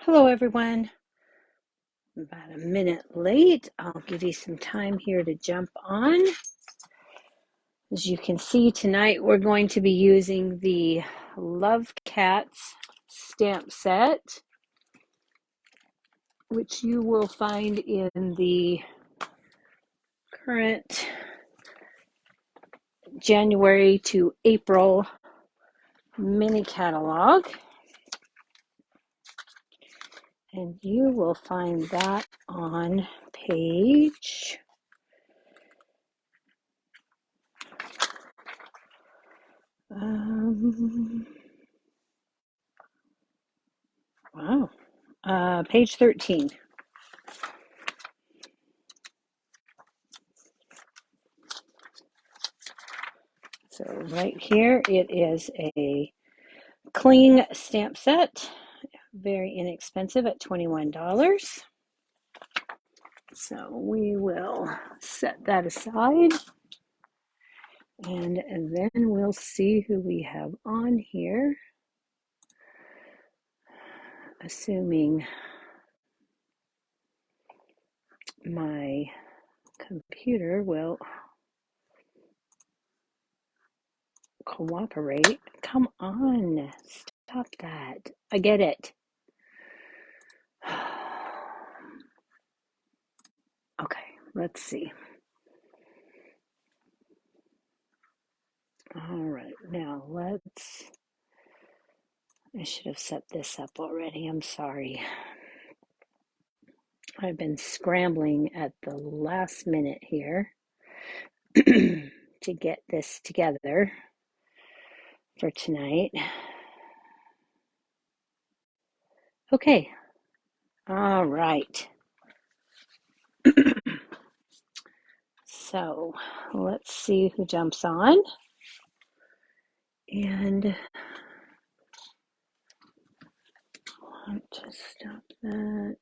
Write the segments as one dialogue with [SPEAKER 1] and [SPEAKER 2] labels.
[SPEAKER 1] Hello, everyone. I'm about a minute late. I'll give you some time here to jump on. As you can see, tonight we're going to be using the Love Cats stamp set, which you will find in the current January to April mini catalog. And you will find that on page page 13. So right here, it is a cling stamp set, very inexpensive at $21. So we will set that aside, and then we'll see who we have on here, assuming my computer will cooperate. Come on, stop that. I get it. Okay, let's see. All right, now I should have set this up already. I'm sorry. I've been scrambling at the last minute here to get this together for tonight. Okay. All right. So let's see who jumps on. And I want to stop that.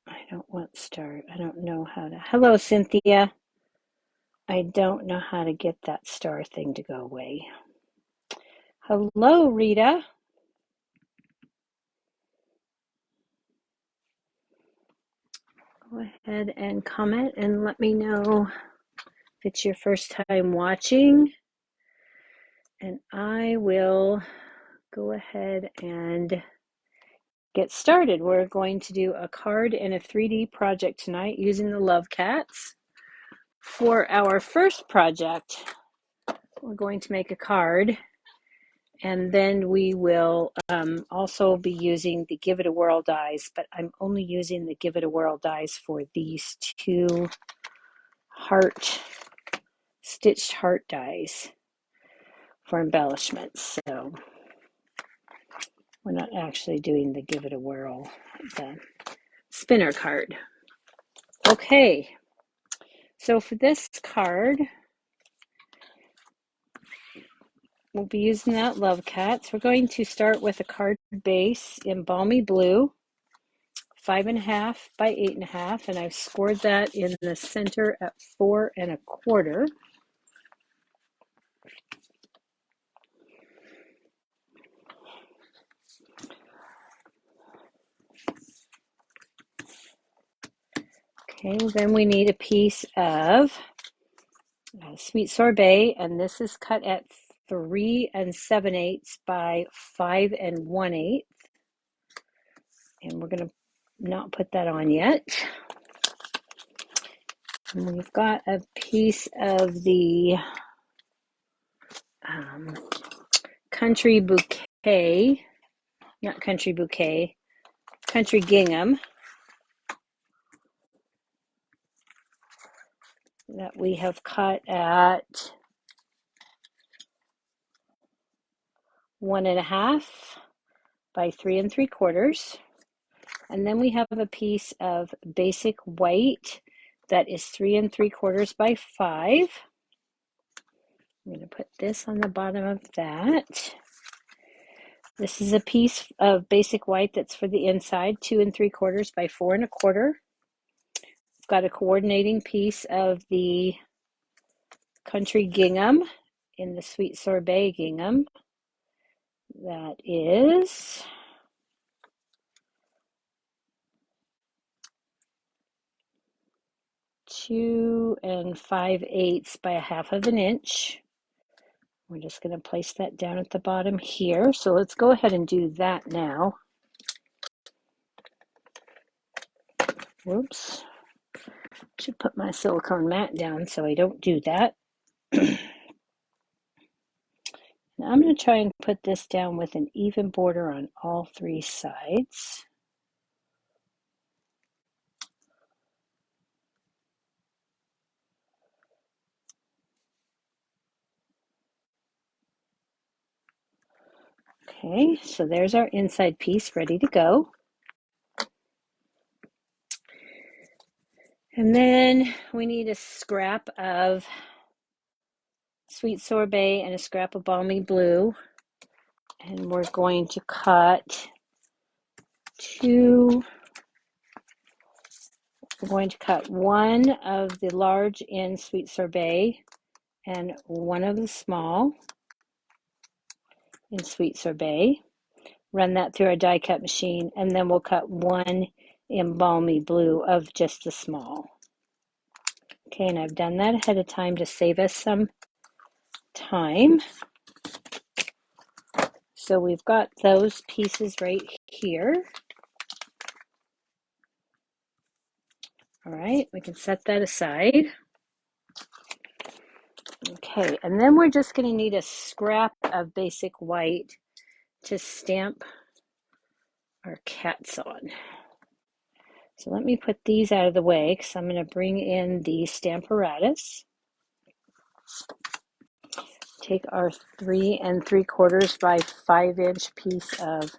[SPEAKER 1] I don't want start. I don't know how to. Hello, Cynthia. I don't know how to get that star thing to go away. Hello, Rita. Go ahead and comment and let me know if it's your first time watching. And I will go ahead and get started. We're going to do a card and a 3D project tonight using the Love Cats. For our first project, we're going to make a card, and then we will also be using the Give It a Whirl dies, but I'm only using the Give It a Whirl dies for these two stitched heart dies for embellishments. So we're not actually doing the Give It a Whirl, the spinner card. Okay, so for this card, we'll be using that Love Cats. We're going to start with a card base in Balmy Blue, 5.5 by 8.5, and I've scored that in the center at 4.25. Okay, then we need a piece of Sweet Sorbet, and this is cut at 3 7/8 by 5 1/8. And we're going to not put that on yet. And we've got a piece of the Country Bouquet, not Country Bouquet, Country Gingham that we have cut at 1.5 by 3 3/4. And then we have a piece of basic white that is 3 3/4 by 5. I'm going to put this on the bottom of that. This is a piece of basic white that's for the inside, 2 3/4 by 4 1/4. I've got a coordinating piece of the Country Gingham in the Sweet Sorbet Gingham. That is 2 5/8 by 1/2 of an inch. We're just going to place that down at the bottom here. So let's go ahead and do that now. Whoops. Should put my silicone mat down so I don't do that. Now I'm going to try and put this down with an even border on all 3 sides. Okay, so there's our inside piece ready to go. And then we need a scrap of sweet sorbet and a scrap of balmy blue. And we're going to cut one of the large in sweet sorbet and one of the small in sweet sorbet. Run that through our die cut machine, and then we'll cut one in balmy blue of just the small. Okay, and I've done that ahead of time to save us some time. So we've got those pieces right here. All right, we can set that aside. Okay, and then we're just going to need a scrap of basic white to stamp our cats on. So let me put these out of the way because I'm going to bring in the Stamparatus. Take our 3 3/4 by 5-inch piece of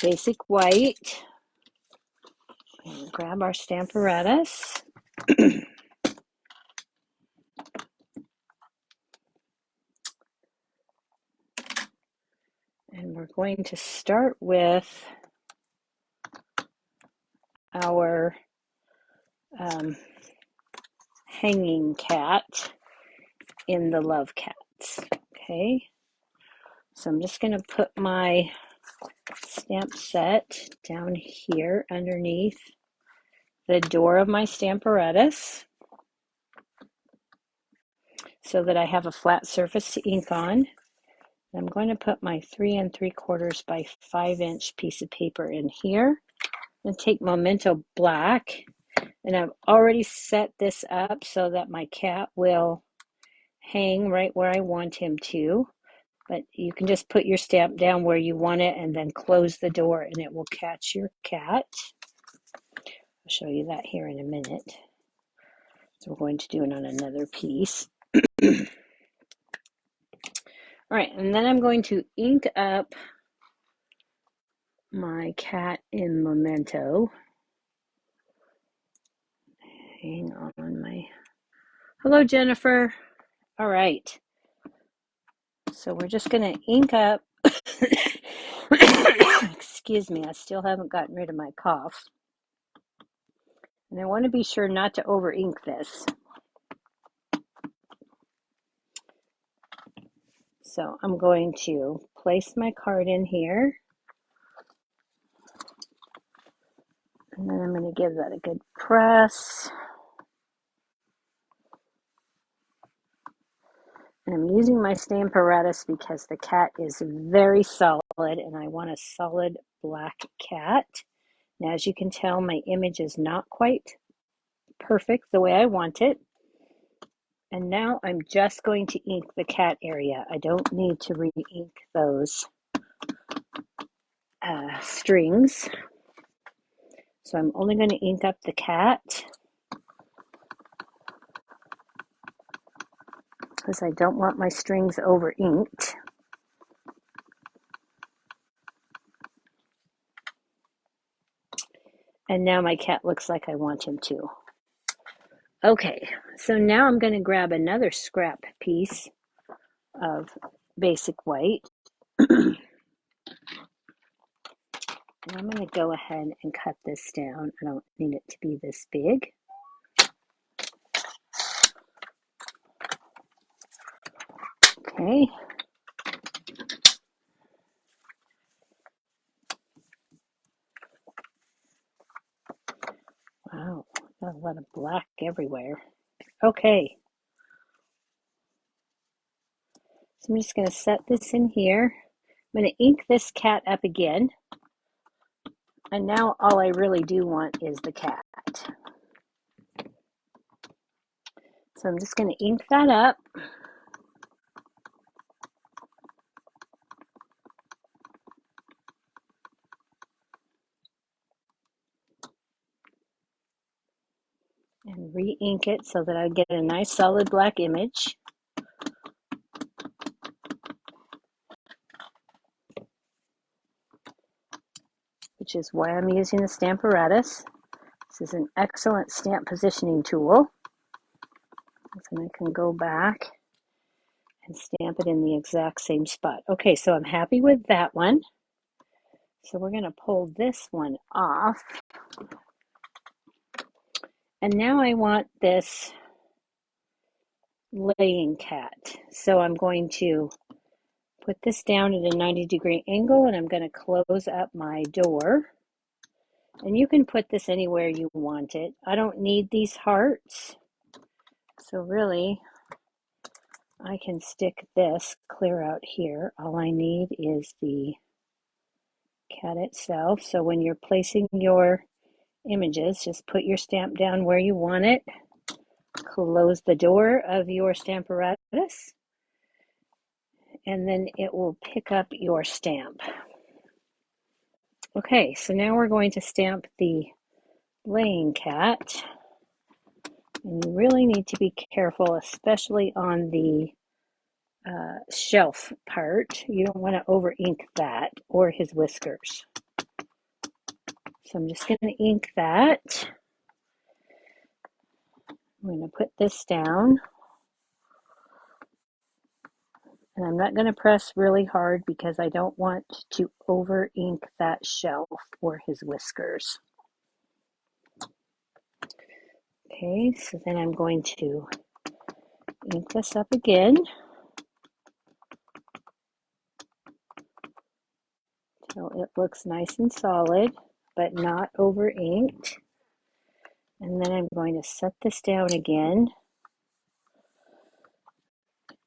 [SPEAKER 1] basic white and grab our Stamparatus. And we're going to start with our hanging cat in the Love Cats. Okay, so I'm just going to put my stamp set down here underneath the door of my Stamparatus so that I have a flat surface to ink on. I'm going to put my 3 3/4 by 5-inch piece of paper in here and take Memento Black, and I've already set this up so that my cat will hang right where I want him to, but you can just put your stamp down where you want it and then close the door and it will catch your cat. I'll show you that here in a minute. So we're going to do it on another piece. All right, and then I'm going to ink up my cat in Memento. Hang on my... Hello, Jennifer. All right. So we're just going to ink up... Excuse me, I still haven't gotten rid of my cough. And I want to be sure not to over ink this. So I'm going to place my card in here. And then I'm going to give that a good press. And I'm using my Stamparatus because the cat is very solid and I want a solid black cat. And as you can tell, my image is not quite perfect the way I want it. And now I'm just going to ink the cat area. I don't need to re-ink those strings. So I'm only going to ink up the cat because I don't want my strings over inked. And now my cat looks like I want him to. Okay, so now I'm going to grab another scrap piece of basic white. And I'm going to go ahead and cut this down. I don't need it to be this big. Okay. lot of black everywhere. Okay, so I'm just going to set this in here. I'm going to ink this cat up again. And now all I really do want is the cat. So I'm just going to ink that up. And re-ink it so that I get a nice solid black image. Which is why I'm using the Stamparatus. This is an excellent stamp positioning tool. And I can go back and stamp it in the exact same spot. Okay, so I'm happy with that one. So we're going to pull this one off. And now I want this laying cat. So I'm going to put this down at a 90-degree angle, and I'm going to close up my door. And you can put this anywhere you want it. I don't need these hearts. So really, I can stick this clear out here. All I need is the cat itself. So when you're placing your images, just put your stamp down where you want it. Close the door of your Stamparatus, and then it will pick up your stamp. Okay, so now we're going to stamp the laying cat. And you really need to be careful, especially on the shelf part. You don't want to over ink that or his whiskers. So I'm just going to ink that. I'm going to put this down. And I'm not going to press really hard because I don't want to over ink that shelf or his whiskers. Okay, so then I'm going to ink this up again. So it looks nice and solid, but not over inked. And then I'm going to set this down again.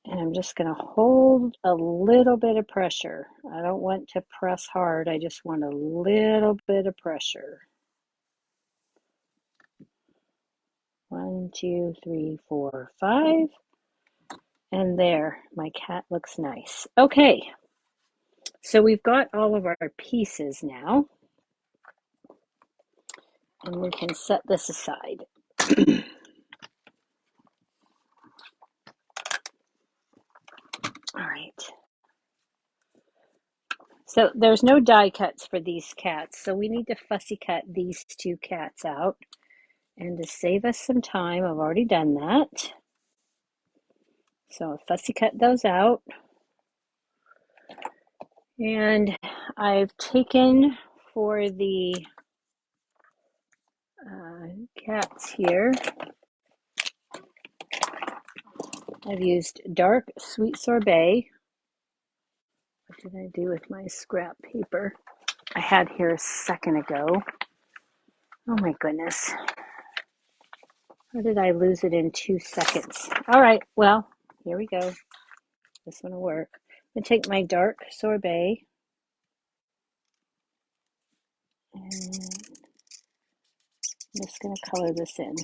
[SPEAKER 1] And I'm just going to hold a little bit of pressure. I don't want to press hard. I just want a little bit of pressure. 1, 2, 3, 4, 5. And there, my cat looks nice. Okay, so we've got all of our pieces now. And we can set this aside. All right. So there's no die cuts for these cats. So we need to fussy cut these two cats out. And to save us some time, I've already done that. So I'll fussy cut those out. And I've taken for the cats here, I've used dark sweet sorbet. What did I do with my scrap paper I had here a second ago? Oh my goodness. How did I lose it in 2 seconds? All right, well, here we go. This one will work. I'm going to take my dark sorbet and I'm just going to color this in.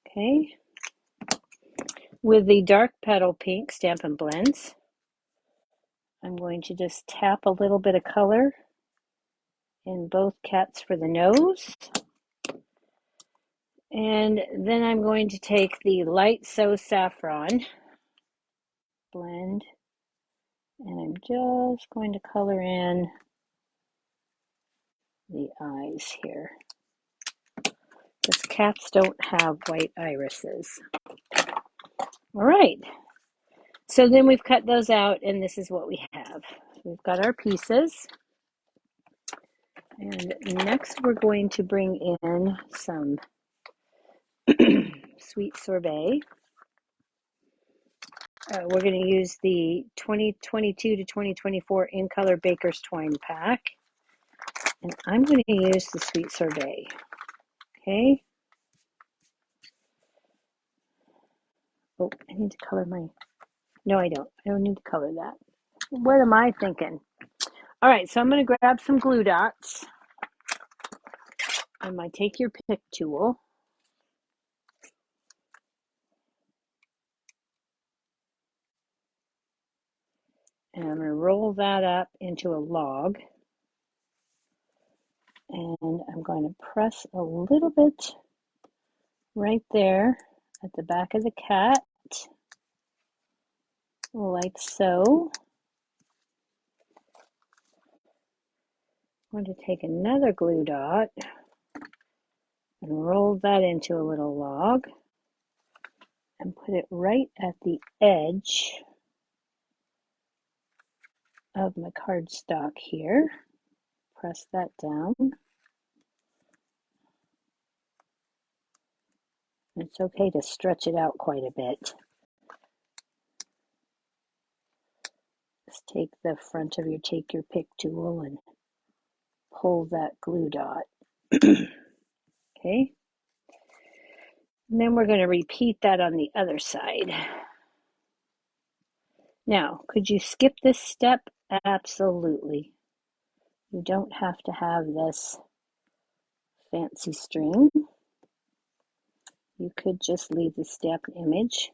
[SPEAKER 1] Okay. With the dark petal pink Stampin' Blends, I'm going to just tap a little bit of color in both cats for the nose. And then I'm going to take the light So Saffron blend and I'm just going to color in the eyes here. Because cats don't have white irises. All right. So then we've cut those out and this is what we have. We've got our pieces. And next we're going to bring in some sweet sorbet. We're going to use the 2022 to 2024 In Color Baker's Twine pack. And I'm going to use the sweet sorbet. Okay. Oh, I need to color my, no, I don't. I don't need to color that. What am I thinking? All right, so I'm going to grab some glue dots. I might take your pick tool. And I'm going to roll that up into a log. And I'm going to press a little bit right there at the back of the cat, like so. I'm going to take another glue dot and roll that into a little log and put it right at the edge of my cardstock here. Press that down. It's okay to stretch it out quite a bit. Just take the front of your take your pick tool and pull that glue dot. Okay. And then we're going to repeat that on the other side. Now, could you skip this step? Absolutely. You don't have to have this fancy string. You could just leave the stamped image.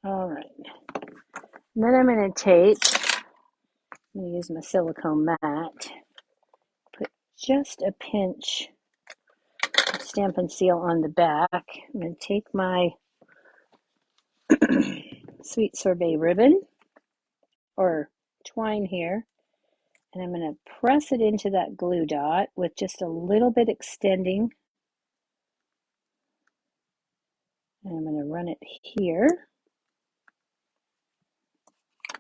[SPEAKER 1] All right. And then I'm going to use my silicone mat, put just a pinch of Stampin' Seal on the back. I'm going to take my sweet sorbet ribbon or twine here, and I'm going to press it into that glue dot with just a little bit extending. And I'm going to run it here.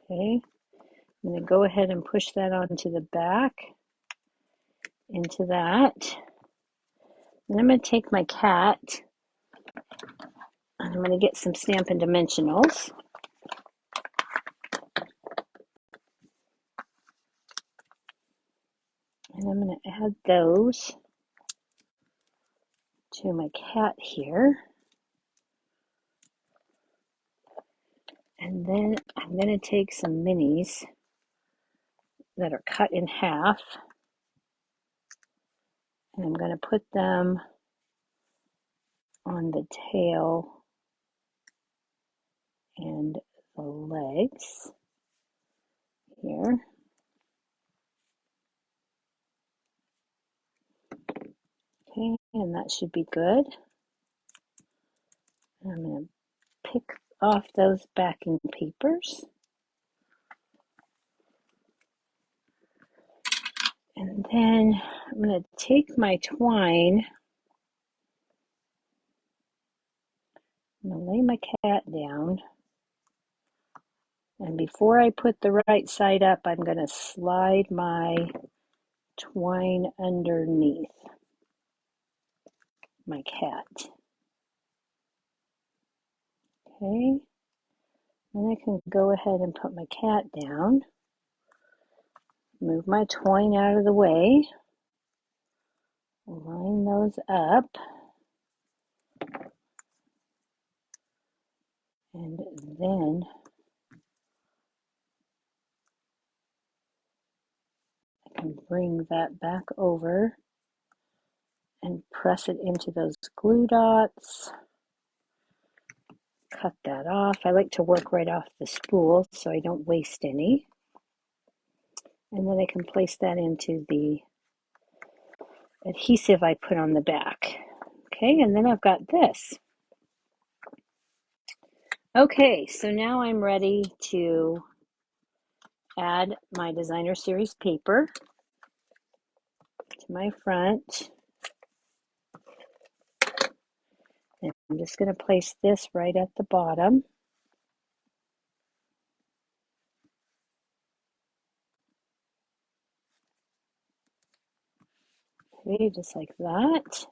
[SPEAKER 1] Okay. I'm going to go ahead and push that onto the back, into that. Then I'm going to take my cat, and I'm going to get some Stampin' Dimensionals. And I'm going to add those to my cat here. And then I'm going to take some minis that are cut in half, and I'm going to put them on the tail and the legs here. Okay, and that should be good. I'm going to pick off those backing papers. And then I'm going to take my twine. I'm going to lay my cat down. And before I put the right side up, I'm going to slide my twine underneath my cat. Okay. Then I can go ahead and put my cat down. Move my twine out of the way. Line those up. And then I can bring that back over and press it into those glue dots. Cut that off. I like to work right off the spool so I don't waste any. And then I can place that into the adhesive I put on the back. Okay, and then I've got this. Okay, so now I'm ready to add my designer series paper to my front. And I'm just going to place this right at the bottom. Okay, just like that.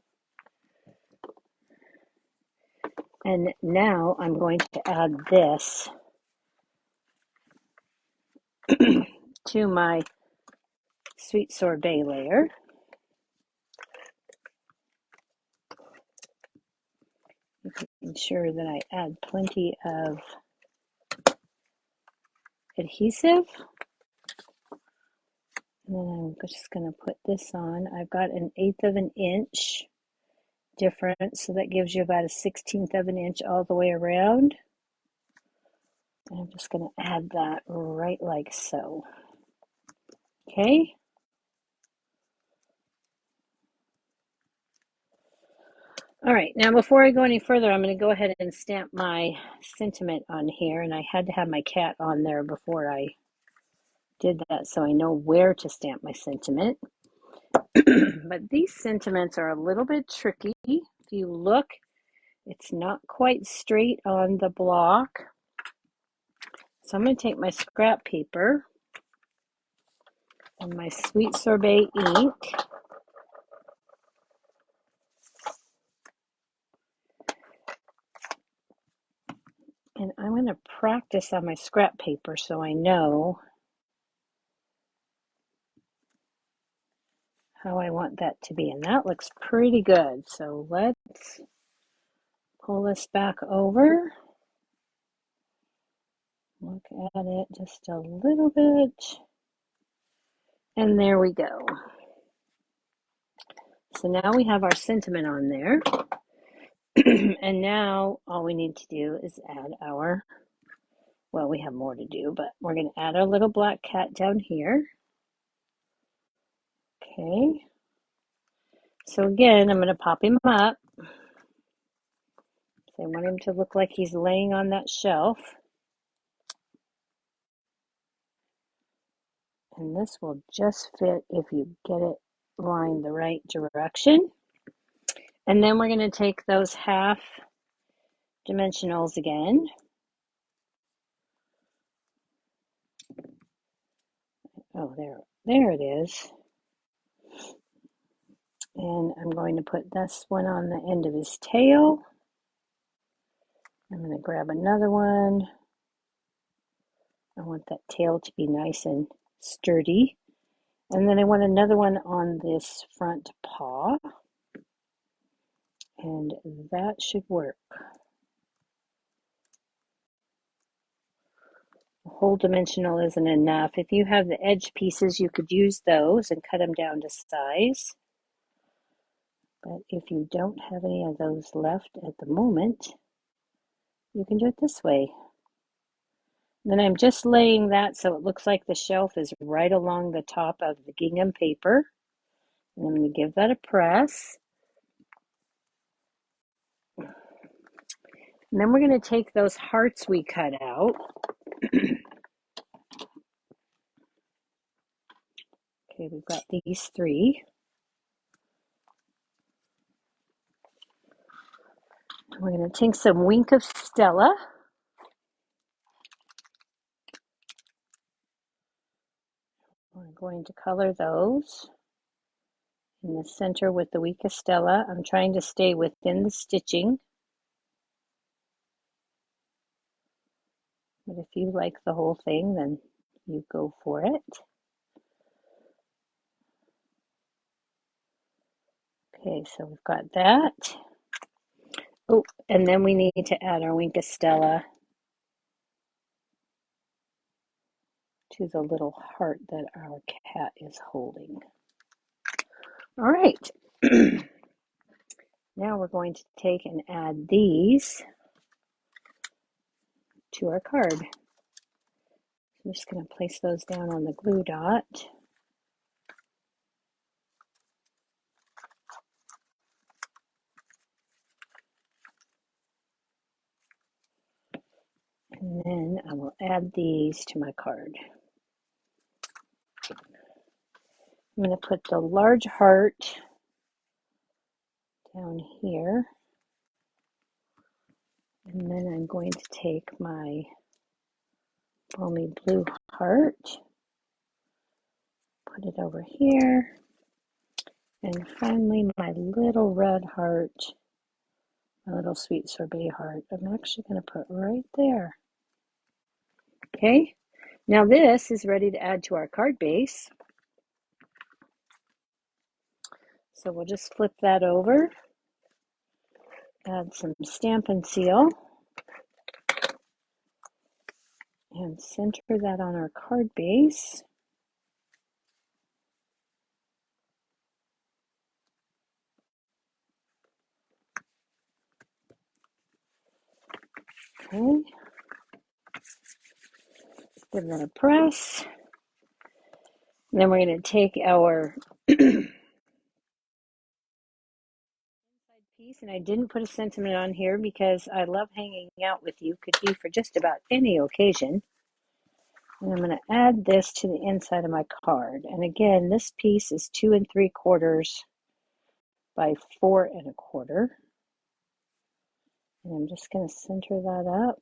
[SPEAKER 1] And now I'm going to add this to my sweet sorbet layer. Making sure that I add plenty of adhesive. And then I'm just going to put this on. I've got 1/8 of an inch difference, so that gives you about 1/16 of an inch all the way around. And I'm just going to add that right like so. Okay. All right, now before I go any further, I'm going to go ahead and stamp my sentiment on here. And I had to have my cat on there before I did that so I know where to stamp my sentiment. But these sentiments are a little bit tricky. If you look, it's not quite straight on the block. So I'm going to take my scrap paper and my sweet sorbet ink. And I'm going to practice on my scrap paper so I know how I want that to be. And that looks pretty good. So let's pull this back over. Look at it just a little bit. And there we go. So now we have our sentiment on there. And now all we need to do is add our, well, we have more to do, but we're going to add our little black cat down here. Okay. So again, I'm going to pop him up. So I want him to look like he's laying on that shelf. And this will just fit if you get it lined the right direction. And then we're going to take those half dimensionals again. Oh, there it is. And I'm going to put this one on the end of his tail. I'm going to grab another one. I want that tail to be nice and sturdy. And then I want another one on this front paw. And that should work. Whole dimensional isn't enough. If you have the edge pieces, you could use those and cut them down to size. But if you don't have any of those left at the moment, you can do it this way. Then I'm just laying that so it looks like the shelf is right along the top of the gingham paper. And I'm going to give that a press. And then we're going to take those hearts we cut out. Okay, we've got these 3. We're going to take some Wink of Stella. We're going to color those in the center with the Wink of Stella. I'm trying to stay within the stitching. But if you like the whole thing, then you go for it. Okay, so we've got that. Oh, and then we need to add our Wink of Stella to the little heart that our cat is holding. All right. Now we're going to take and add these to our card. I'm just going to place those down on the glue dot. And then I will add these to my card. I'm going to put the large heart down here. And then I'm going to take my balmy blue heart, put it over here. And finally, my little red heart a little sweet sorbet heart. I'm actually going to put right there. Okay, now this is ready to add to our card base. So we'll just flip that over, add some Stampin' Seal, and center that on our card base. Okay, give that a press. And then we're going to take our piece, and I didn't put a sentiment on here because I love hanging out with you. Could be for just about any occasion. And I'm going to add this to the inside of my card. And again, this piece is 2 3/4 by 4 1/4. And I'm just going to center that up.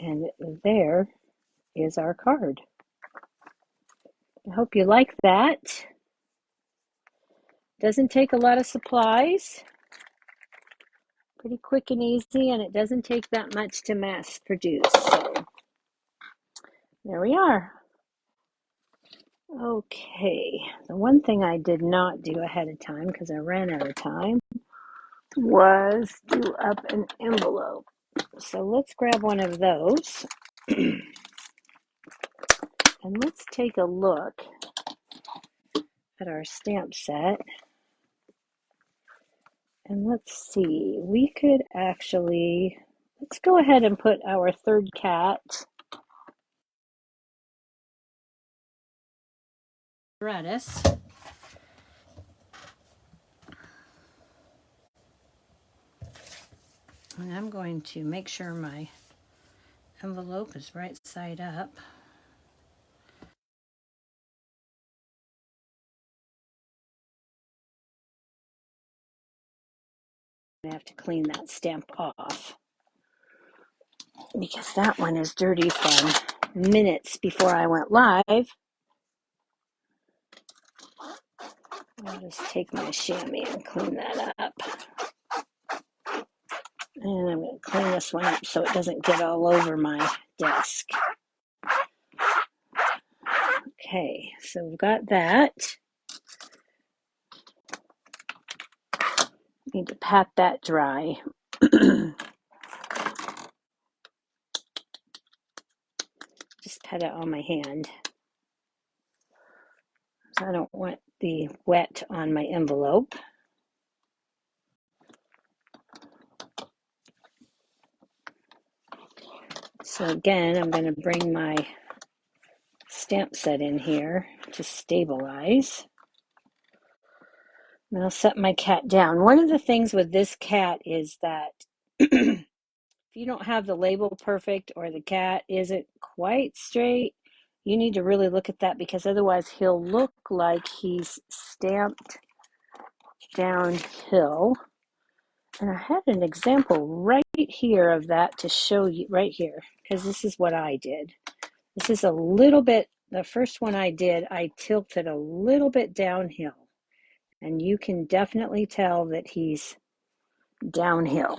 [SPEAKER 1] And there is our card. I hope you like that. Doesn't take a lot of supplies. Pretty quick and easy, and it doesn't take that much to mass produce. So there we are. Okay, the one thing I did not do ahead of time because I ran out of time was do up an envelope. So let's grab one of those and let's take a look at our stamp set. And let's see, we could actually, let's go ahead and put our third cat. Apparatus. And I'm going to make sure my envelope is right side up. I have to clean that stamp off because that one is dirty from minutes before I went live. I'll just take my chamois and clean that up. And I'm going to clean this one up so it doesn't get all over my desk. Okay, so we've got that. Need to pat that dry. Just pat it on my hand. So I don't want the wet on my envelope. So again, I'm going to bring my stamp set in here to stabilize. And I'll set my cat down. One of the things with this cat is that if you don't have the label perfect or the cat isn't quite straight, you need to really look at that because otherwise he'll look like he's stamped downhill. And I had an example right here of that to show you right here because this is what I did. This is a little bit, the first one I did, I tilted a little bit downhill. And you can definitely tell that he's downhill.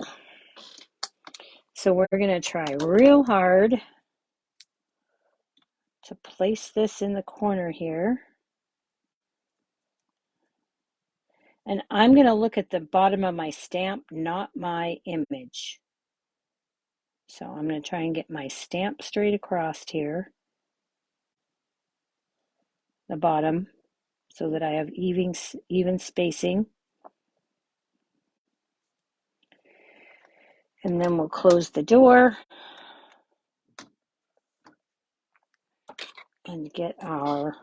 [SPEAKER 1] So we're going to try real hard to place this in the corner here. And I'm going to look at the bottom of my stamp, not my image. So I'm going to try and get my stamp straight across here, the bottom, so that I have even spacing. And then we'll close the door and get our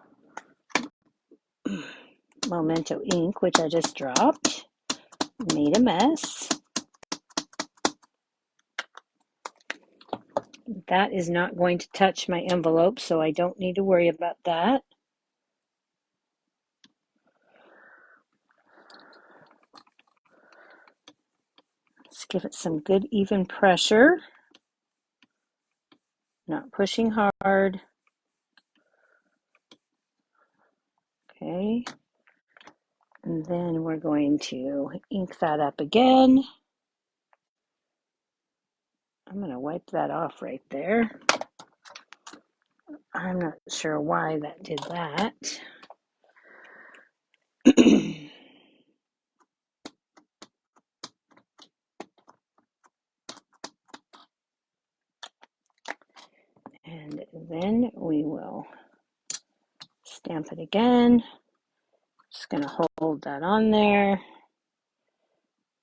[SPEAKER 1] Memento ink, which I just dropped, made a mess. That is not going to touch my envelope, so I don't need to worry about that. Let's give it some good even pressure. Not pushing hard. Okay. And then we're going to ink that up again. I'm going to wipe that off right there. I'm not sure why that did that. And then we will stamp it again. Just going to hold that on there.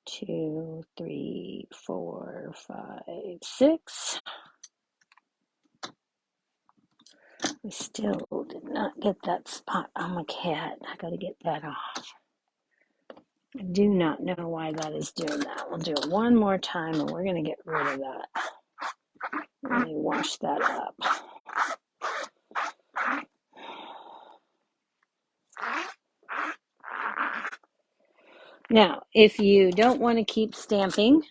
[SPEAKER 1] 2, 3, 4, 5, 6. We still did not get that spot on my cat. I got to get that off. I do not know why that is doing that. We'll do it one more time and we're going to get rid of that. Really wash that up. Now, if you don't want to keep stamping,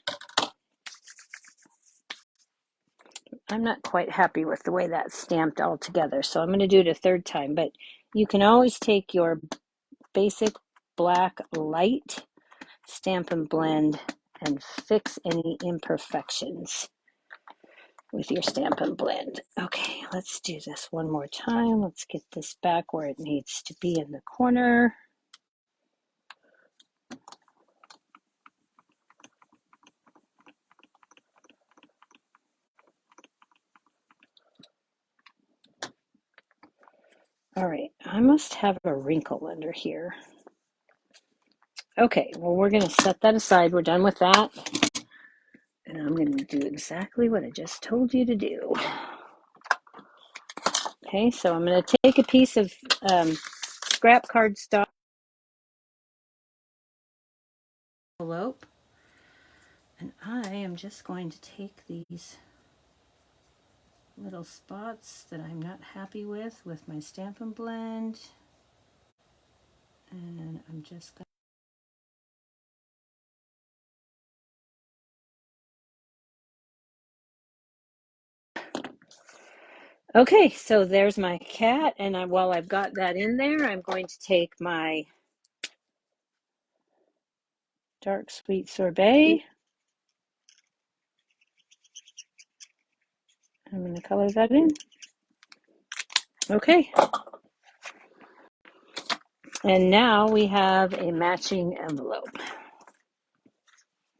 [SPEAKER 1] I'm not quite happy with the way that's stamped all together, so I'm going to do it a third time, but you can always take your basic black light Stampin' Blend and fix any imperfections with your Stampin' Blend. Okay, let's do this one more time. Let's get this back where it needs to be in the corner. All right, I must have a wrinkle under here. Okay, well, we're going to set that aside. We're done with that. And I'm going to do exactly what I just told you to do. Okay, so I'm going to take a piece of scrap cardstock envelope, and I am just going to take these little spots that I'm not happy with my Stampin' Blend, and I'm just going Okay, so there's my cat, and while I've got that in there, I'm going to take my dark sweet sorbet. I'm going to color that in. Okay. And now we have a matching envelope.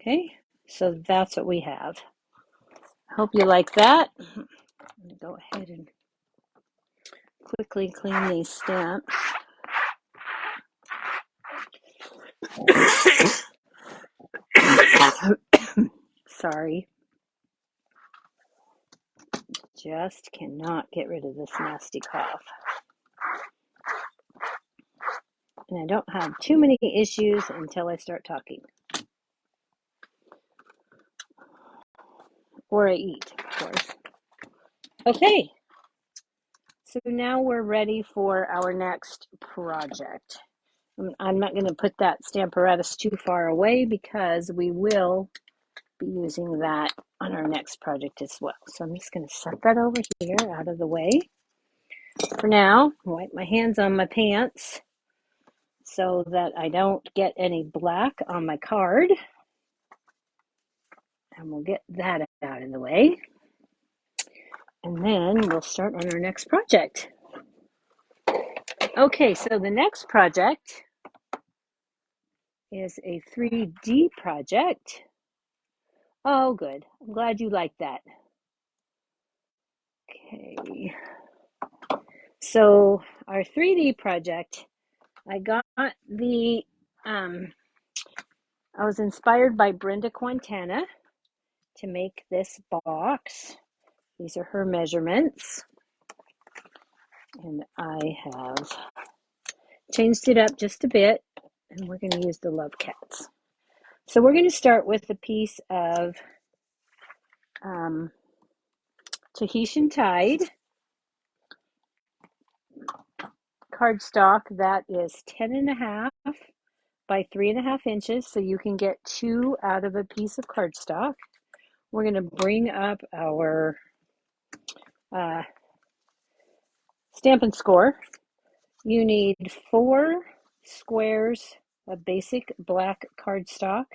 [SPEAKER 1] Okay, so that's what we have. I hope you like that. I'm going to go ahead and quickly clean these stamps. Sorry. Just cannot get rid of this nasty cough. And I don't have too many issues until I start talking. Or I eat, of course. Okay. So now we're ready for our next project. I'm not going to put that Stamparatus too far away because we will be using that on our next project as well. So I'm just going to set that over here out of the way. For now, wipe my hands on my pants so that I don't get any black on my card. And we'll get that out of the way. And then we'll start on our next project. Okay, so the next project is a 3D project. Oh, good. I'm glad you like that. Okay. So our 3D project, I got the, I was inspired by Brenda Quintana to make this box. These are her measurements. And I have changed it up just a bit, and we're going to use the Love Cats. So we're going to start with a piece of Tahitian Tide cardstock that is 10.5 by 3.5 inches, so you can get 2 out of a piece of cardstock. We're going to bring up our Stampin' Score. You need 4 squares of basic black cardstock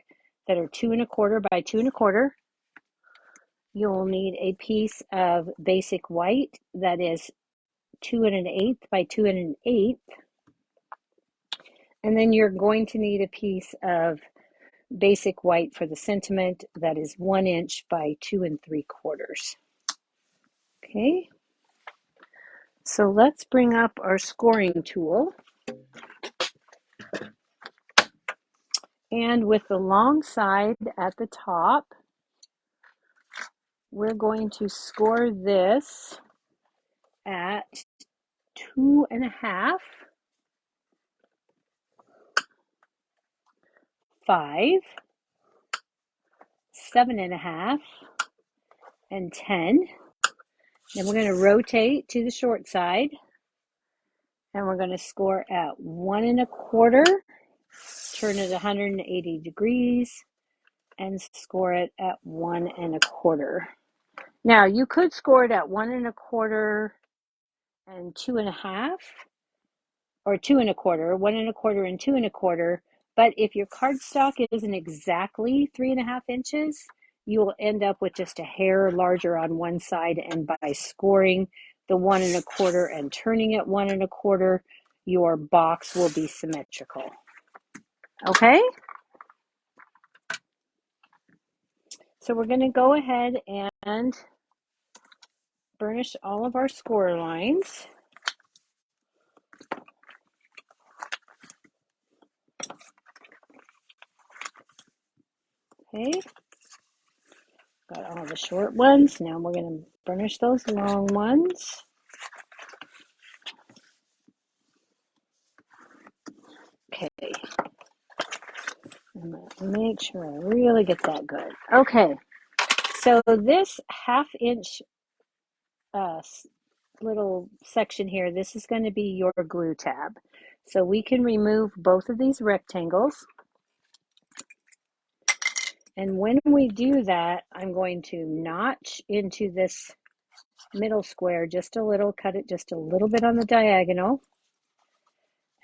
[SPEAKER 1] that are 2 1/4 by 2 1/4. You'll need a piece of basic white that is 2 1/8 by 2 1/8. And then you're going to need a piece of basic white for the sentiment that is 1 inch by 2 3/4. Okay, so let's bring up our scoring tool. And with the long side at the top, we're going to score this at 2 1/2, 5, 7 1/2, and 10. Then we're going to rotate to the short side, and we're going to score at 1 1/4, turn it 180 degrees, and score it at 1 1/4. Now, you could score it at 1 1/4 and 2 1/2, or 2 1/4, 1 1/4 and 2 1/4. But if your cardstock isn't exactly 3 1/2 inches, you will end up with just a hair larger on one side. And by scoring the 1 1/4 and turning it 1 1/4, your box will be symmetrical. Okay? So we're going to go ahead and burnish all of our score lines. Okay, got all the short ones. Now we're going to burnish those long ones. Okay, I'm going to make sure I really get that good. Okay, so this 1/2 inch little section here, this is going to be your glue tab. So we can remove both of these rectangles. And when we do that, I'm going to notch into this middle square just a little, cut it just a little bit on the diagonal.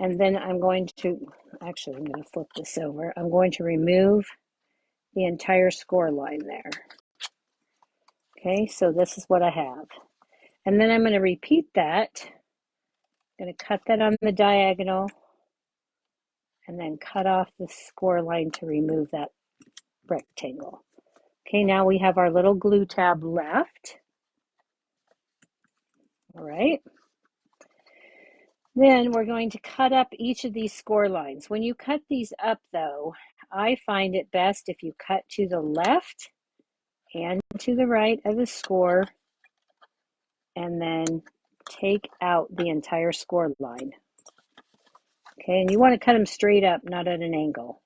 [SPEAKER 1] And then I'm going to, actually, I'm going to flip this over. I'm going to remove the entire score line there. Okay, so this is what I have. And then I'm going to repeat that. I'm going to cut that on the diagonal and then cut off the score line to remove that rectangle. Okay, now we have our little glue tab left. All right. Then we're going to cut up each of these score lines. When you cut these up, though, I find it best if you cut to the left and to the right of the score, and then take out the entire score line. Okay, and you want to cut them straight up, not at an angle.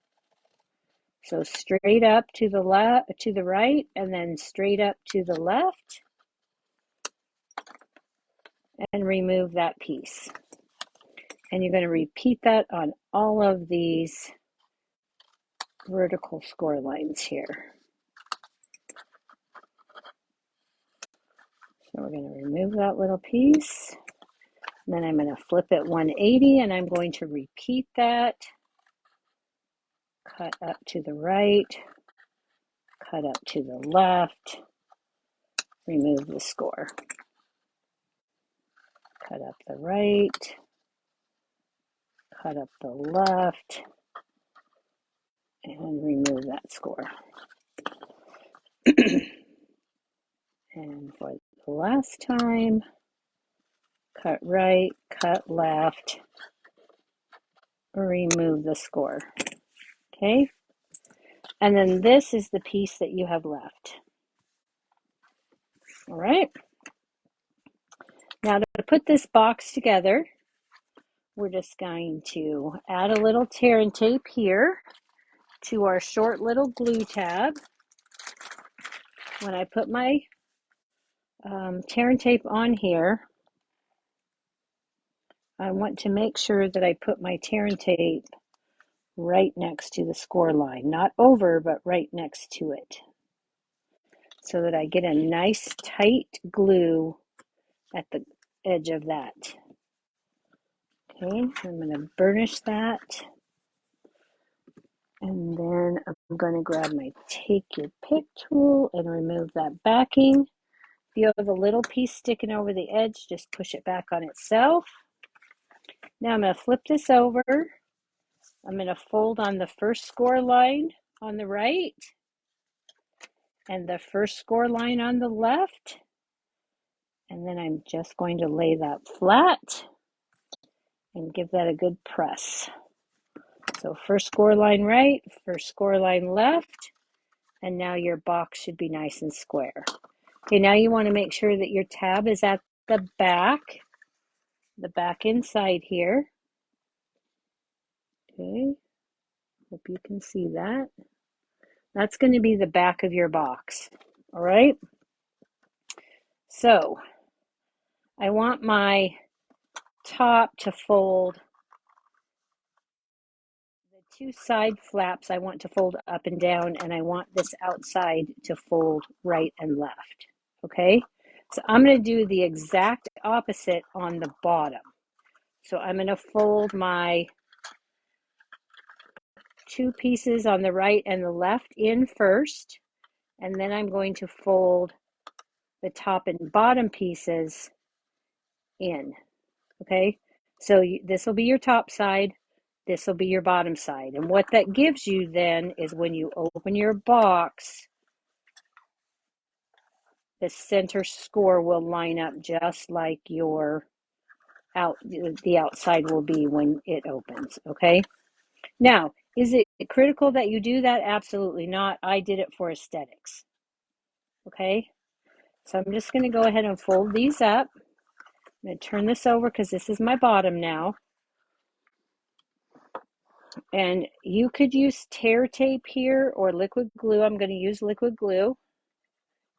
[SPEAKER 1] So straight up to the left, to the right, and then straight up to the left, and remove that piece. And you're going to repeat that on all of these vertical score lines here. So we're going to remove that little piece. And then I'm going to flip it 180, and I'm going to repeat that. Cut up to the right, cut up to the left, remove the score. Cut up the right, cut up the left, and remove that score. And for the last time, cut right, cut left, remove the score. Okay? And then this is the piece that you have left. All right? Now to put this box together, we're just going to add a little tear and tape here to our short little glue tab. When I put my tear and tape on here, I want to make sure that I put my tear and tape right next to the score line, not over, but right next to it, so that I get a nice tight glue at the edge of that. Okay, I'm going to burnish that And then I'm going to grab my Take Your Pick tool and remove that backing. If you have a little piece sticking over the edge, just push it back on itself. Now I'm going to flip this over. I'm going to fold on the first score line on the right and the first score line on the left. And then I'm just going to lay that flat and give that a good press. So first score line right, first score line left, and now your box should be nice and square. Okay, now you want to make sure that your tab is at the back inside here. Okay, hope you can see that. That's going to be the back of your box. All right, so I want my top to fold. The two side flaps I want to fold up and down, and I want this outside to fold right and left. Okay, so I'm going to do the exact opposite on the bottom. So I'm going to fold my two pieces on the right and the left in first, and then I'm going to fold the top and bottom pieces in. Okay, so this will be your top side, this will be your bottom side, and what that gives you then is when you open your box, the center score will line up just like the outside will be when it opens. Okay, now is it critical that you do that? Absolutely not. I did it for aesthetics. Okay, so I'm just going to go ahead and fold these up. I'm going to turn this over because this is my bottom now. And you could use tear tape here or liquid glue. I'm going to use liquid glue.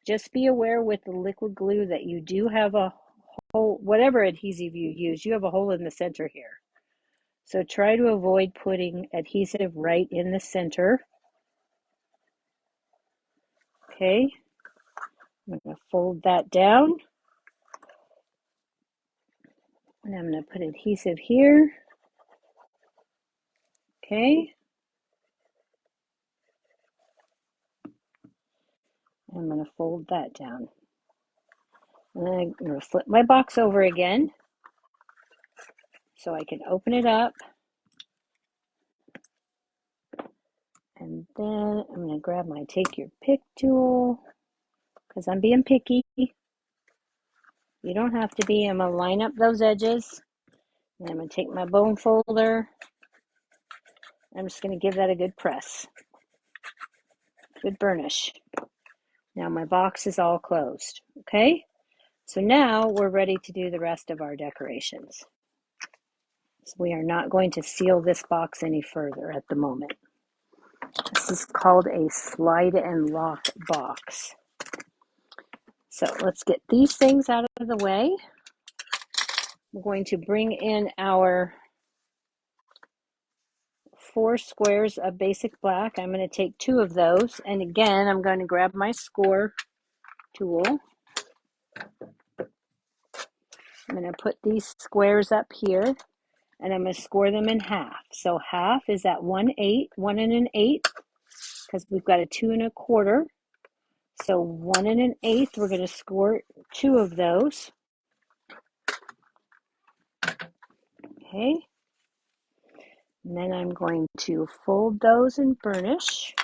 [SPEAKER 1] Just be aware with the liquid glue that you do have a hole, whatever adhesive you use, you have a hole in the center here. So try to avoid putting adhesive right in the center. Okay, I'm going to fold that down. And I'm going to put adhesive here. Okay. I'm going to fold that down. And then I'm going to flip my box over again so I can open it up. And then I'm going to grab my Take Your Pick tool because I'm being picky. You don't have to be. I'm going to line up those edges. And I'm going to take my bone folder. I'm just going to give that a good press. Good burnish. Now my box is all closed. Okay? So now we're ready to do the rest of our decorations. So we are not going to seal this box any further at the moment. This is called a slide and lock box. So let's get these things out of the way. We're going to bring in our 4 squares of basic black. I'm going to take 2 of those. And again, I'm going to grab my score tool. I'm going to put these squares up here and I'm going to score them in half. So half is at 1/8, 1 1/8, because we've got a 2 1/4. So 1 1/8, we're going to score 2 of those. Okay. And then I'm going to fold those and burnish,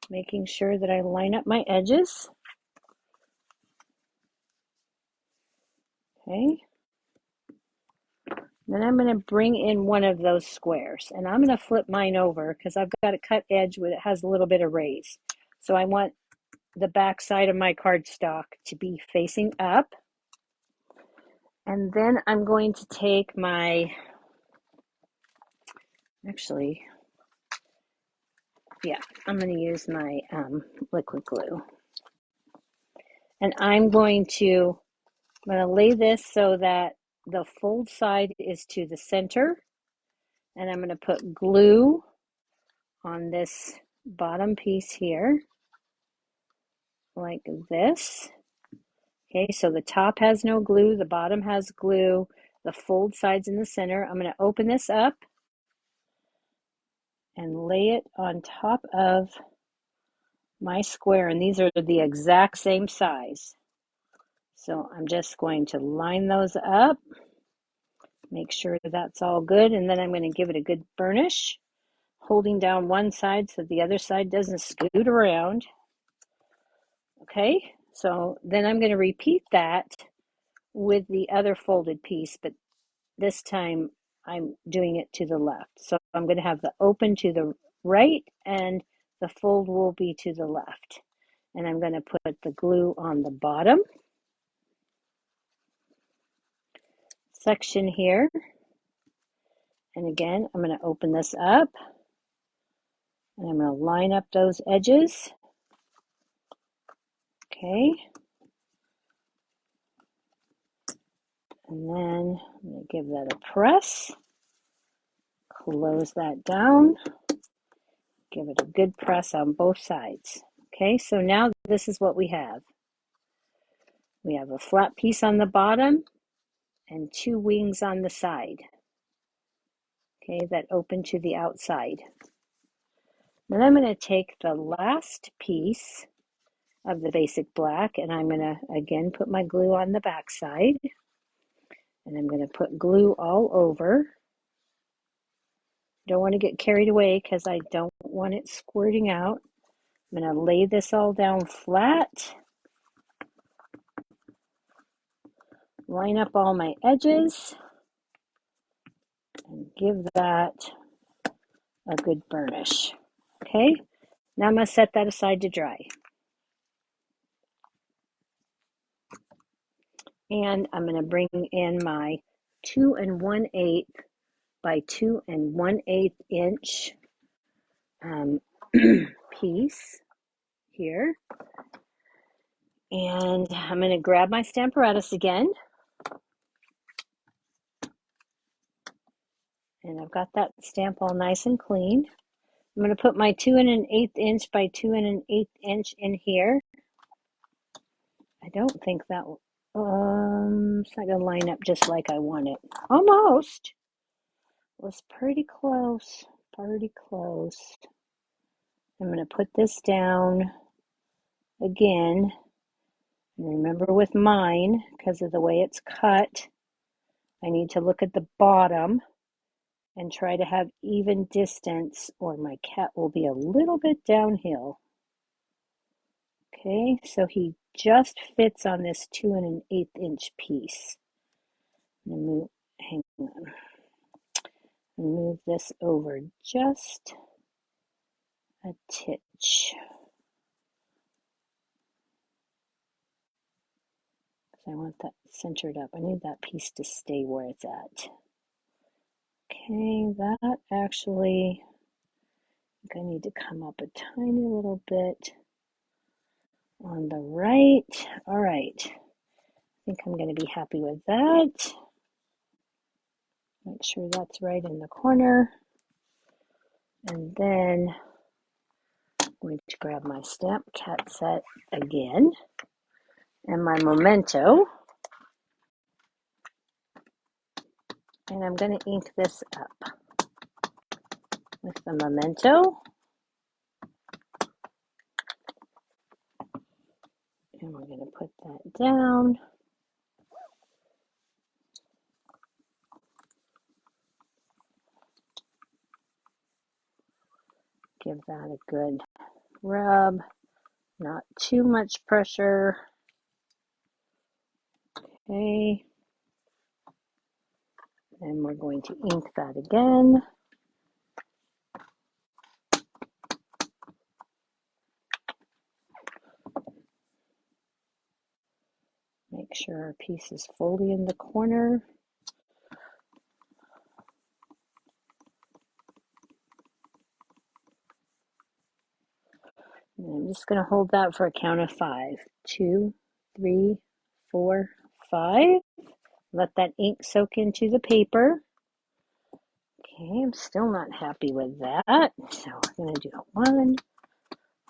[SPEAKER 1] making sure that I line up my edges. Okay. Then I'm going to bring in one of those squares, and I'm going to flip mine over because I've got a cut edge with it has a little bit of raise. So I want the back side of my cardstock to be facing up. And then I'm going to take my, I'm going to use my liquid glue. And I'm going to lay this so that the fold side is to the center. And I'm going to put glue on this bottom piece here, like this. Okay, so the top has no glue, the bottom has glue, the fold side's in the center. I'm going to open this up. and lay it on top of my square, and these are the exact same size. So I'm just going to line those up, make sure that's all good, and then I'm going to give it a good burnish, holding down one side so the other side doesn't scoot around. Okay, so then I'm going to repeat that with the other folded piece, but this time I'm doing it to the left. So I'm going to have the open to the right and the fold will be to the left. And I'm going to put the glue on the bottom section here. And again, I'm going to open this up and I'm going to line up those edges. Okay. And then I'm going to give that a press. Close that down. Give it a good press on both sides. Okay, so now this is what we have. We have a flat piece on the bottom and two wings on the side. Okay, that open to the outside. Then I'm going to take the last piece of the basic black and I'm going to again put my glue on the back side. And I'm going to put glue all over. Don't want to get carried away because I don't want it squirting out. I'm going to lay this all down flat. Line up all my edges and give that a good burnish. Okay, now I'm going to set that aside to dry. And I'm going to bring in my 2 1/8 by 2 1/8 inch piece here. And I'm going to grab my Stamparatus again. And I've got that stamp all nice and clean. I'm going to put my 2 1/8 inch by 2 1/8 inch in here. I don't think that it's not going to line up just like I want it. Almost. It was pretty close. Pretty close. I'm going to put this down again. And remember with mine, because of the way it's cut, I need to look at the bottom and try to have even distance or my cat will be a little bit downhill. Okay, so he just fits on this 2 1/8 inch piece. Hang on. Move this over just a titch. Because I want that centered up. I need that piece to stay where it's at. Okay, that actually, I think I need to come up a tiny little bit on the right. All right, I think I'm going to be happy with that. Make sure that's right in the corner. And then I'm going to grab my stamp cat set again and my memento. And I'm going to ink this up with the memento. And we're going to put that down. Give that a good rub. Not too much pressure. Okay. And we're going to ink that again. Make sure our piece is fully in the corner. And I'm just going to hold that for a count of 5. 2, 3, 4, 5. Let that ink soak into the paper. Okay, I'm still not happy with that. So we're going to do it one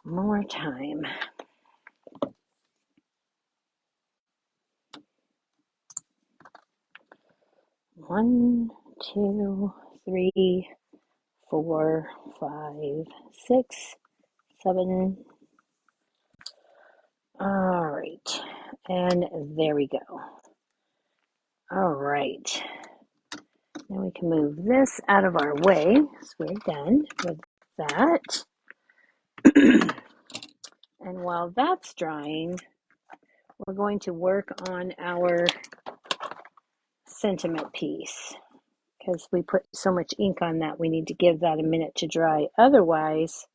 [SPEAKER 1] more time. 1, 2, 3, 4, 5, 6, 7. All right, and there we go. All right, now we can move this out of our way, so we're done with that. And while that's drying, we're going to work on our sentiment piece, because we put so much ink on that, we need to give that a minute to dry. Otherwise,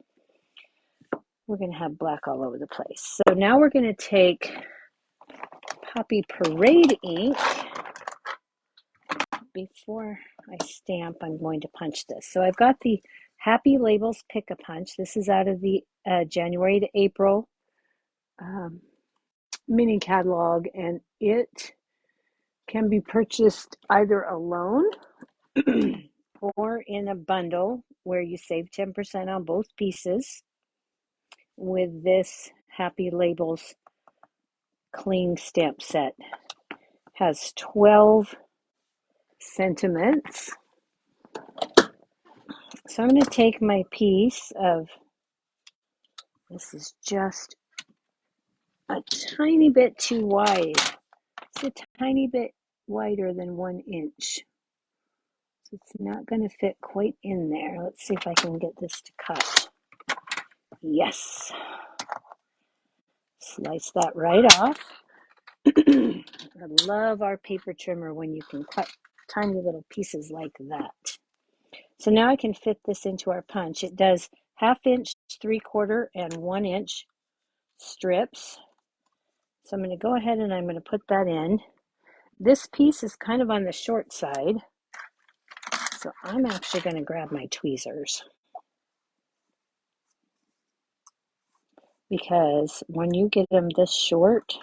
[SPEAKER 1] we're going to have black all over the place. So now we're going to take Poppy Parade ink. Before I stamp, I'm going to punch this. So I've got the Happy Labels Pick-a-Punch. This is out of the January to April mini catalog, and it can be purchased either alone or in a bundle where you save 10% on both pieces with this Happy Labels clean stamp set. Has 12 sentiments. So I'm going to take my piece of, this is just a tiny bit too wide. It's a tiny bit wider than 1 inch. So it's not going to fit quite in there. Let's see if I can get this to cut. Yes. Slice that right off. I love our paper trimmer when you can cut tiny little pieces like that. So now I can fit this into our punch. It does 1/2 inch, 3/4, and 1 inch strips. So I'm going to go ahead and I'm going to put that in. This piece is kind of on the short side, so I'm actually going to grab my tweezers, because when you get them this short,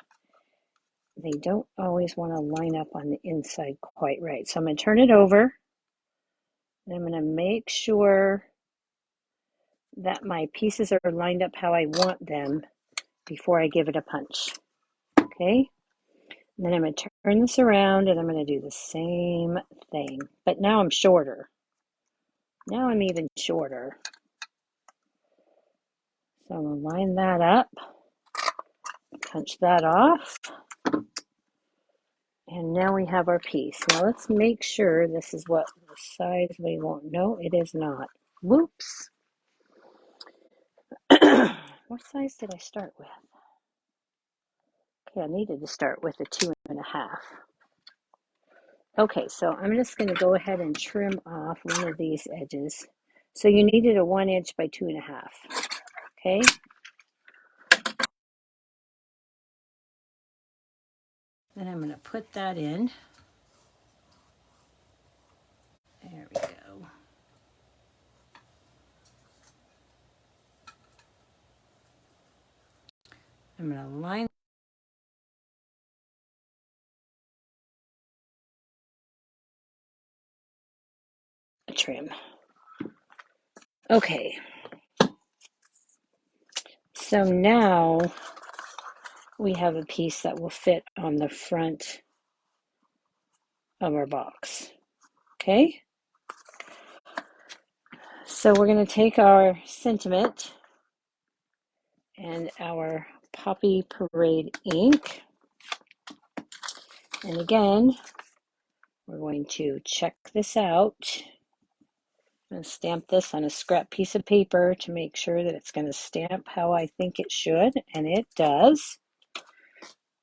[SPEAKER 1] they don't always want to line up on the inside quite right. So I'm going to turn it over, and I'm going to make sure that my pieces are lined up how I want them before I give it a punch. Okay? And then I'm going to turn this around, and I'm going to do the same thing. But now I'm shorter. Now I'm even shorter. So I'm going to line that up, punch that off, and now we have our piece. Now let's make sure this is what the size we want. No, it is not. Whoops. What size did I start with? Okay, I needed to start with a 2.5. Okay, so I'm just going to go ahead and trim off one of these edges. So you needed a 1 inch by 2.5. Okay. Then I'm going to put that in. There we go. I'm going to line the trim. Okay. So now we have a piece that will fit on the front of our box. Okay. So we're going to take our sentiment and our Poppy Parade ink. And again, we're going to check this out. I'm going to stamp this on a scrap piece of paper to make sure that it's going to stamp how I think it should, and it does.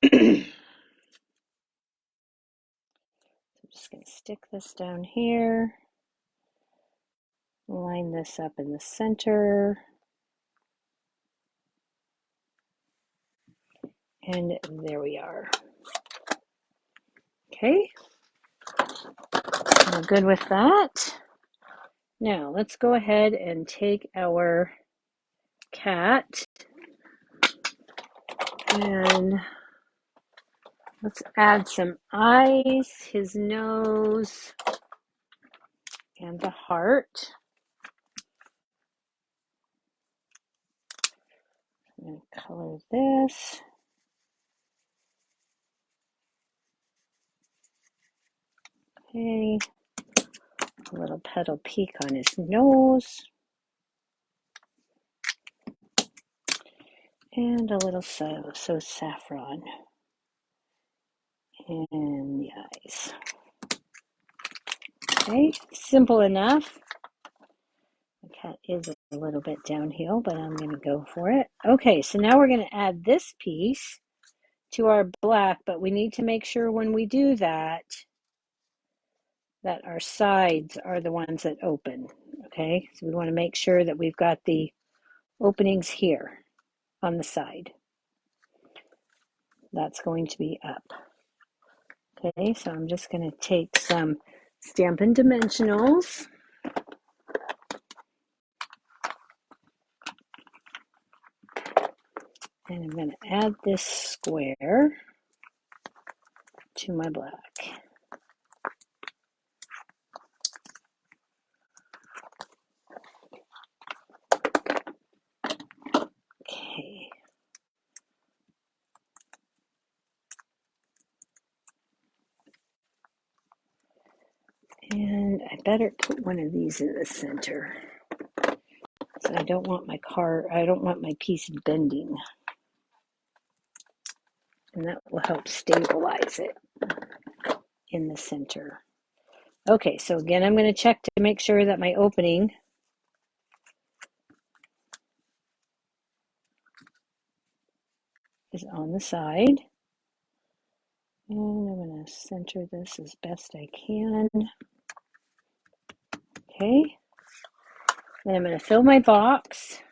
[SPEAKER 1] I'm just going to stick this down here, line this up in the center, and there we are. Okay, we're good with that. Now let's go ahead and take our cat and let's add some eyes, his nose, and the heart. I'm going to color this. Okay. A little petal peak on his nose. And a little so saffron in the eyes. Okay, simple enough. The cat is a little bit downhill, but I'm going to go for it. Okay, so now we're going to add this piece to our black, but we need to make sure when we do that, that our sides are the ones that open. Okay, so we want to make sure that we've got the openings here on the side. That's going to be up. Okay, so I'm just going to take some Stampin' Dimensionals. And I'm going to add this square to my black. Okay. And I better put one of these in the center. So I don't want my piece bending. And that will help stabilize it in the center. Okay, so again, I'm going to check to make sure that my opening is on the side. And I'm going to center this as best I can. Okay. Then I'm going to fill my box.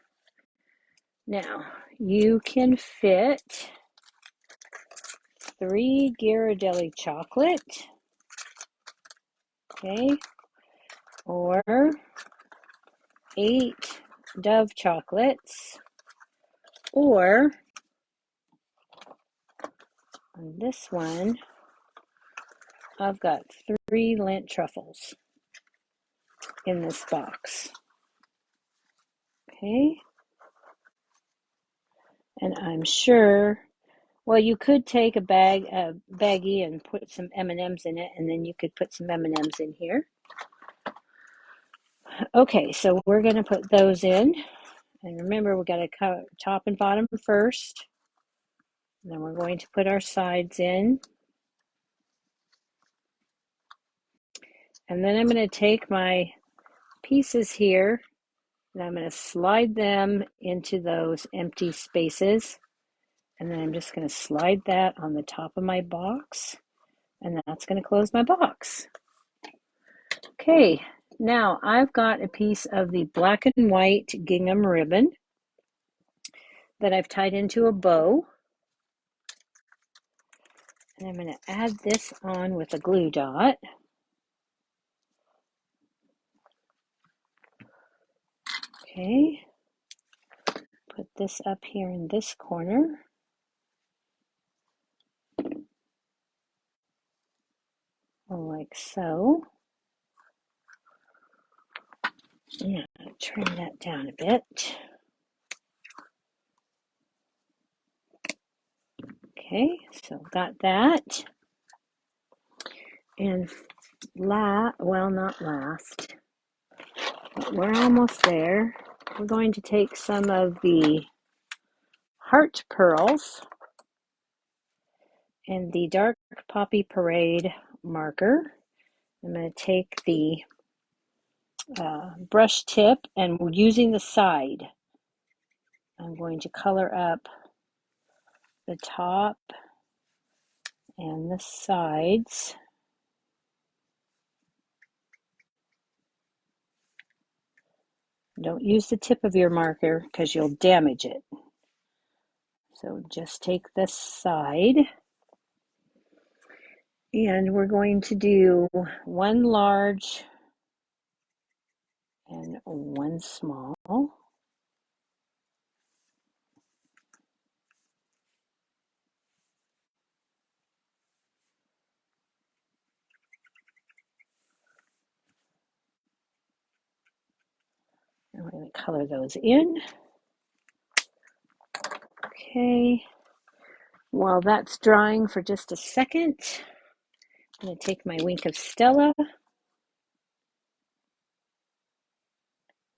[SPEAKER 1] Now, you can fit 3 Ghirardelli chocolate, okay, or 8 Dove chocolates, or on this one, I've got 3 Lindt truffles in this box, okay, and I'm sure, well, you could take a baggie and put some M&Ms in it, and then you could put some M&Ms in here. Okay, so we're going to put those in. And remember, we got to cut top and bottom first. And then we're going to put our sides in. And then I'm going to take my pieces here and I'm going to slide them into those empty spaces. And then I'm just going to slide that on the top of my box. And that's going to close my box. Okay, now I've got a piece of the black and white gingham ribbon that I've tied into a bow. And I'm going to add this on with a glue dot. Okay, put this up here in this corner. Like so. Yeah, trim that down a bit. Okay, so got that. And not last, but we're almost there. We're going to take some of the heart pearls and the dark poppy parade marker. I'm going to take the brush tip and using the side, I'm going to color up the top and the sides. Don't use the tip of your marker because you'll damage it. So just take this side and we're going to do one large and one small. And we're going to color those in. Okay, while that's drying for just a second, I'm going to take my Wink of Stella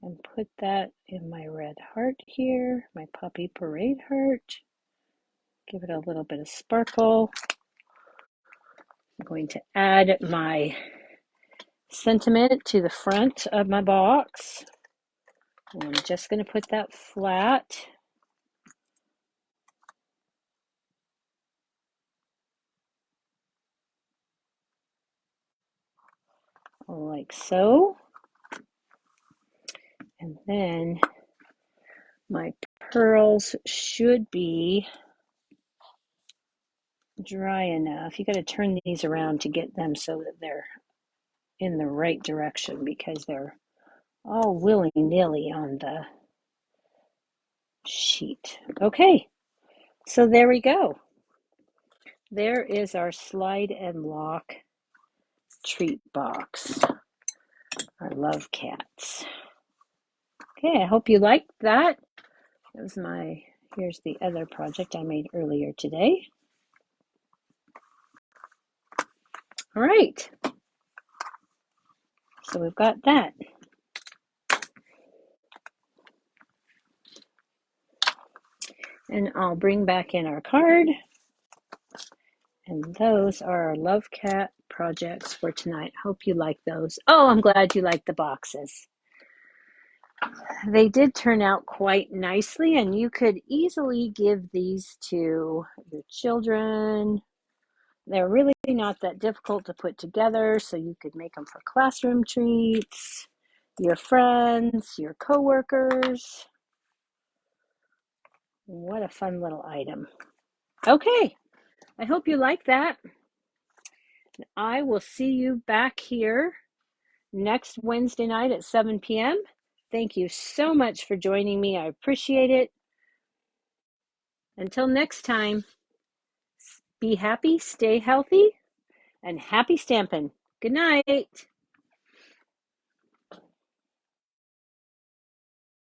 [SPEAKER 1] and put that in my red heart here, my puppy parade heart. Give it a little bit of sparkle. I'm going to add my sentiment to the front of my box. And I'm just going to put that flat. Like so. And then my pearls should be dry enough. You got to turn these around to get them so that they're in the right direction because they're all willy-nilly on the sheet. Okay, so there we go. There is our slide and lock treat box. Our love cats. Okay, I hope you liked that. That was here's the other project I made earlier today. All right, so we've got that. And I'll bring back in our card. And those are our love cat projects for tonight. Hope you like those. Oh, I'm glad you like the boxes. They did turn out quite nicely, and you could easily give these to your children. They're really not that difficult to put together, so you could make them for classroom treats, your friends, your coworkers. What a fun little item. Okay, I hope you like that. I will see you back here next Wednesday night at 7 p.m. Thank you so much for joining me. I appreciate it. Until next time, be happy, stay healthy, and happy stamping. Good night.